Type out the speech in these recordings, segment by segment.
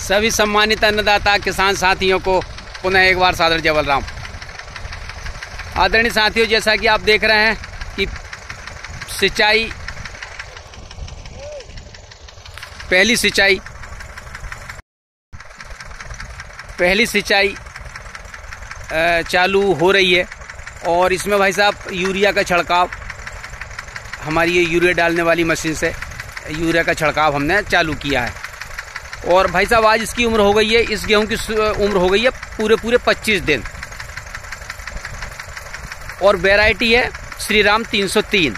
सभी सम्मानित अन्नदाता किसान साथियों को पुनः एक बार सादर जय बलराम। आदरणीय साथियों, जैसा कि आप देख रहे हैं कि पहली सिंचाई चालू हो रही है और इसमें भाई साहब यूरिया का छिड़काव, हमारी ये यूरिया डालने वाली मशीन से यूरिया का छिड़काव हमने चालू किया है। और भाई साहब आज इसकी उम्र हो गई है, इस गेहूं की उम्र हो गई है पूरे 25 दिन और वैरायटी है श्रीराम 303।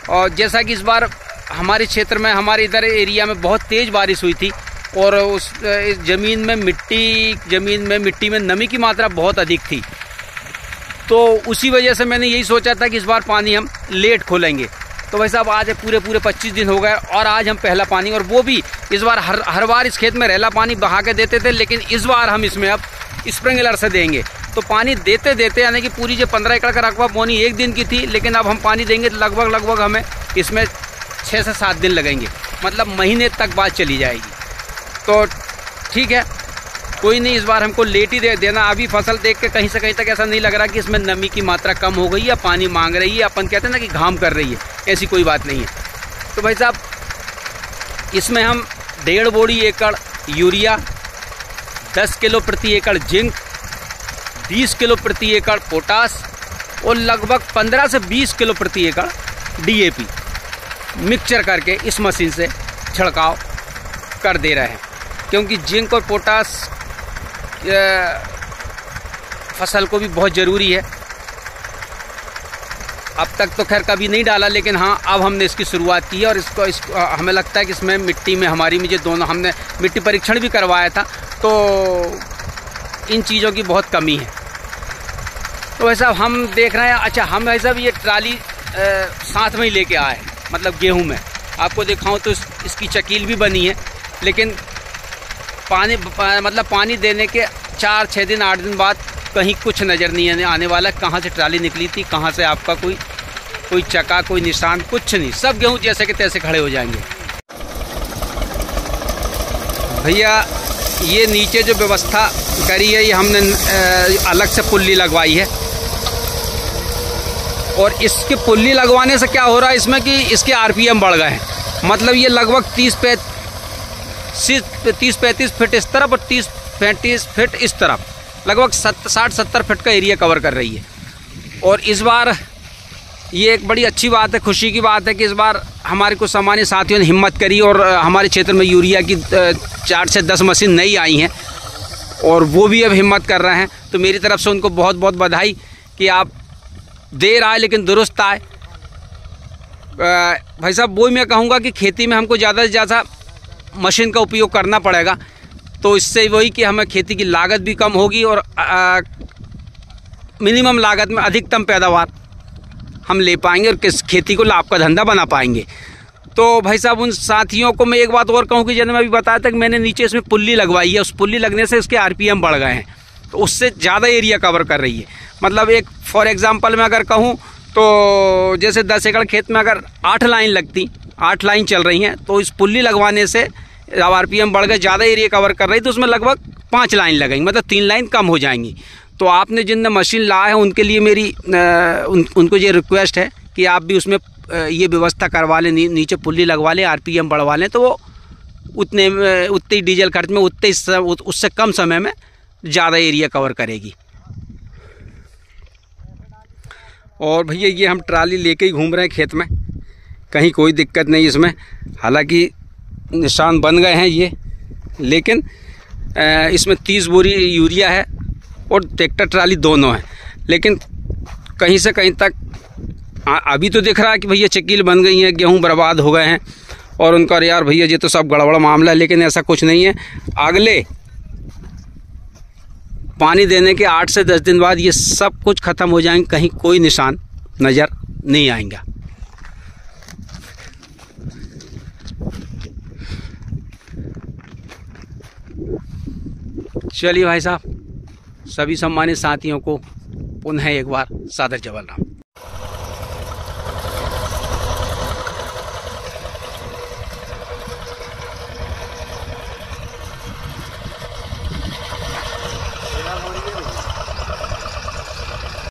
और जैसा कि इस बार हमारे क्षेत्र में, हमारे इधर एरिया में बहुत तेज़ बारिश हुई थी और उस ज़मीन में मिट्टी में नमी की मात्रा बहुत अधिक थी, तो उसी वजह से मैंने यही सोचा था कि इस बार पानी हम लेट खोलेंगे। तो भाई साहब आज पूरे 25 दिन हो गए और आज हम पहला पानी, और वो भी इस बार हर बार इस खेत में रेला पानी बहा के देते थे, लेकिन इस बार हम इसमें अब स्प्रिंकलर से देंगे। तो पानी देते देते यानी कि पूरी जो 15 एकड़ का रकबा बोनी एक दिन की थी, लेकिन अब हम पानी देंगे तो लगभग हमें इसमें 6 से 7 दिन लगेंगे, मतलब महीने तक बात चली जाएगी। तो ठीक है, कोई नहीं, इस बार हमको लेट ही देना। अभी फसल देख के कहीं से कहीं तक ऐसा नहीं लग रहा कि इसमें नमी की मात्रा कम हो गई या पानी मांग रही है, अपन कहते हैं ना कि घाम कर रही है, ऐसी कोई बात नहीं है। तो भाई साहब इसमें हम 1.5 बोरी एकड़ यूरिया, 10 किलो प्रति एकड़ जिंक, 20 किलो प्रति एकड़ पोटास और लगभग 15 से 20 किलो प्रति एकड़ DAP मिक्सचर करके इस मशीन से छिड़काव कर दे रहे हैं, क्योंकि जिंक और पोटास फसल को भी बहुत ज़रूरी है। अब तक तो खैर कभी नहीं डाला, लेकिन हाँ अब हमने इसकी शुरुआत की है और इसको हमें लगता है कि इसमें मिट्टी में हमारी में जो दोनों हमने मिट्टी परीक्षण भी करवाया था, तो इन चीज़ों की बहुत कमी है। तो भाई साहब हम देख रहे हैं, अच्छा हम भाई साहब ये ट्राली साथ में ही लेके आए, मतलब गेहूं में आपको दिखाऊं तो इसकी चकील भी बनी है, लेकिन पानी देने के 4-6 दिन 8 दिन बाद कहीं कुछ नज़र नहीं आने वाला, कहाँ से ट्राली निकली थी, कहाँ से आपका कोई चक्का, कोई निशान, कुछ नहीं, सब गेहूं जैसे के तैसे खड़े हो जाएंगे। भैया ये नीचे जो व्यवस्था करी है, ये हमने अलग से पुल्ली लगवाई है और इसके पुल्ली लगवाने से क्या हो रहा है इसमें कि इसके RPM बढ़ गए हैं, मतलब ये लगभग 30-35 फीट इस तरफ और 30-35 फीट इस तरफ, लगभग 60-70 फीट का एरिया कवर कर रही है। और इस बार ये एक बड़ी अच्छी बात है, खुशी की बात है कि इस बार हमारे कुछ सामान्य साथियों ने हिम्मत करी और हमारे क्षेत्र में यूरिया की 4 से 10 मशीन नई आई हैं और वो भी अब हिम्मत कर रहे हैं। तो मेरी तरफ से उनको बहुत बहुत बधाई कि आप देर आए लेकिन दुरुस्त आए। भाई साहब वो मैं कहूँगा कि खेती में हमको ज़्यादा से ज़्यादा मशीन का उपयोग करना पड़ेगा, तो इससे वही कि हमें खेती की लागत भी कम होगी और मिनिमम लागत में अधिकतम पैदावार हम ले पाएंगे और किस खेती को लाभ का धंधा बना पाएंगे। तो भाई साहब उन साथियों को मैं एक बात और कहूँ कि जैसे मैं अभी बताया था कि मैंने नीचे इसमें पुल्ली लगवाई है, उस पुल्ली लगने से इसके RPM बढ़ गए हैं, तो उससे ज़्यादा एरिया कवर कर रही है। मतलब एक फॉर एग्जांपल मैं अगर कहूँ तो जैसे 10 एकड़ खेत में अगर 8 लाइन लगती, 8 लाइन चल रही हैं, तो इस पुल्ली लगवाने से RPM बढ़ गए, ज़्यादा एरिया कवर कर रही, तो उसमें लगभग 5 लाइन लगेंगी, मतलब 3 लाइन कम हो जाएंगी। तो आपने जिनने मशीन लाया है उनके लिए मेरी उनको ये रिक्वेस्ट है कि आप भी उसमें ये व्यवस्था करवा लें, नीचे पुल्ली लगवा लें, RPM बढ़वा लें, तो वो उतने डीजल खर्च में उससे कम समय में ज़्यादा एरिया कवर करेगी। और भैया ये हम ट्राली लेके ही घूम रहे हैं खेत में, कहीं कोई दिक्कत नहीं इसमें, हालांकि निशान बन गए हैं ये, लेकिन इसमें 30 बोरी यूरिया है और ट्रैक्टर ट्राली दोनों है, लेकिन कहीं से कहीं तक अभी तो दिख रहा है कि भैया चकील बन गई है, गेहूं बर्बाद हो गए हैं और उनका यार भैया ये तो सब गड़बड़ मामला है, लेकिन ऐसा कुछ नहीं है। अगले पानी देने के 8 से 10 दिन बाद ये सब कुछ ख़त्म हो जाएंगे, कहीं कोई निशान नज़र नहीं आएगा। चलिए भाई साहब, सभी सम्मानित साथियों को पुनः एक बार सादर जय बलराम।